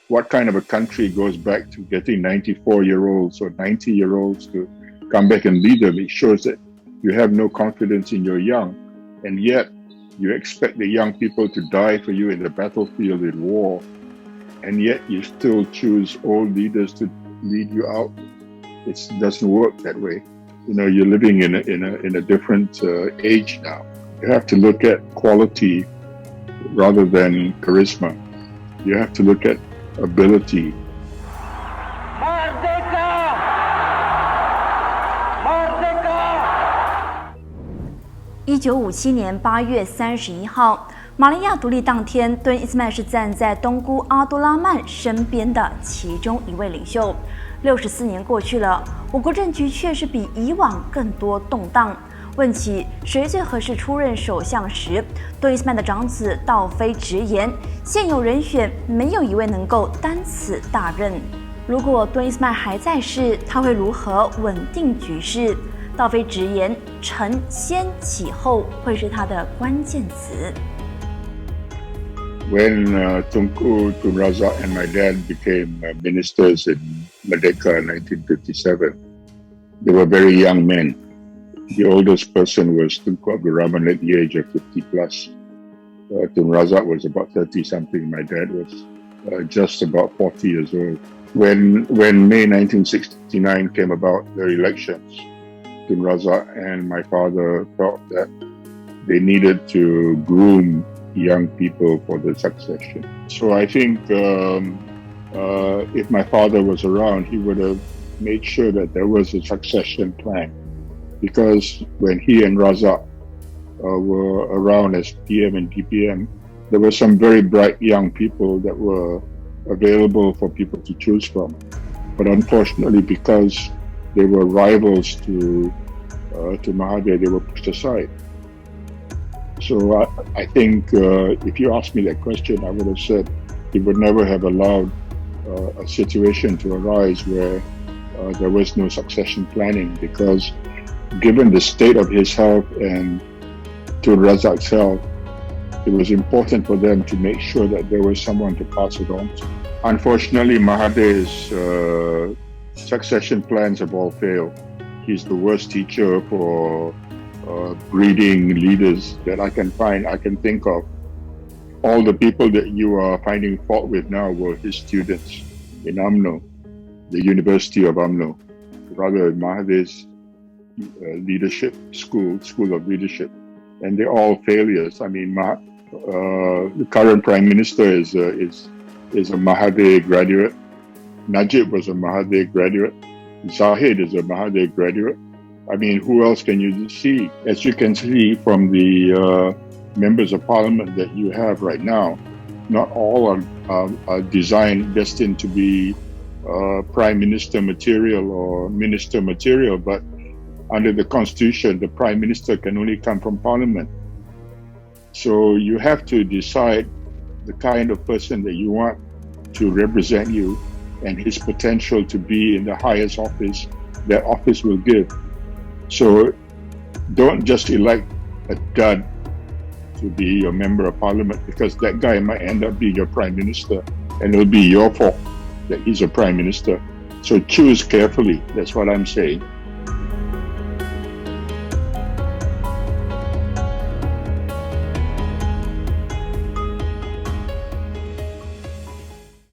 what kind of a country goes back to getting 94-year-olds or 90-year-olds to come back and lead them? It shows that you have no confidence in your young, and yet you expect the young people to die for you in the battlefield in war, and yet you still choose old leaders to lead you out. It doesn't work that way. You're living in a different age now. You have to look at quality rather than charisma. You have to look at ability. 1957年8月31号，马来亚独立当天，敦依斯迈是站在东姑阿多拉曼身边的其中一位领袖。64年过去了，我国政局却是比以往更多动荡。问起谁最合适出任首相时，敦依斯迈的长子道非直言，现有人选没有一位能够担此大任。如果敦依斯迈还在世，他会如何稳定局势？道非直言，承先启后会是他的关键词。When Tunku Tun Razak and my dad became ministers in Merdeka in 1957, they were very young men. The oldest person was Tunku Abdul Rahman at the age of 50 plus. Tun Razak was about 30 something. My dad was just about 40 years old. When May 1969 came about, the elections, Tun Razak and my father felt that they needed to groom young people for the succession. So I think if my father was around, he would have made sure that there was a succession plan. Because when he and Razak were around as PM and DPM, there were some very bright young people that were available for people to choose from. But unfortunately, because they were rivals to Mahathir, they were pushed aside. So I think if you asked me that question, I would have said he would never have allowed a situation to arise where there was no succession planning, because given the state of his health and Tun Razak's health, it was important for them to make sure that there was someone to pass it on to. Unfortunately, Mahathir's succession plans have all failed. He's the worst teacher for breeding leaders that I can think of. All the people that you are finding fault with now were his students in UMNO, the University of UMNO, rather Mahathir's leadership school of leadership, and they're all failures. I mean, the current prime minister is a Mahathir graduate. Najib was a Mahathir graduate. Zahid is a Mahathir graduate. I mean, who else can you see? As you can see from the members of parliament that you have right now, not all are destined to be prime minister material or minister material, but under the constitution, the prime minister can only come from parliament. So you have to decide the kind of person that you want to represent you and his potential to be in the highest office that office will give. So don't just elect a dud to be your member of parliament, because that guy might end up being your prime minister and it'll be your fault that he's a prime minister. So choose carefully. That's what I'm saying.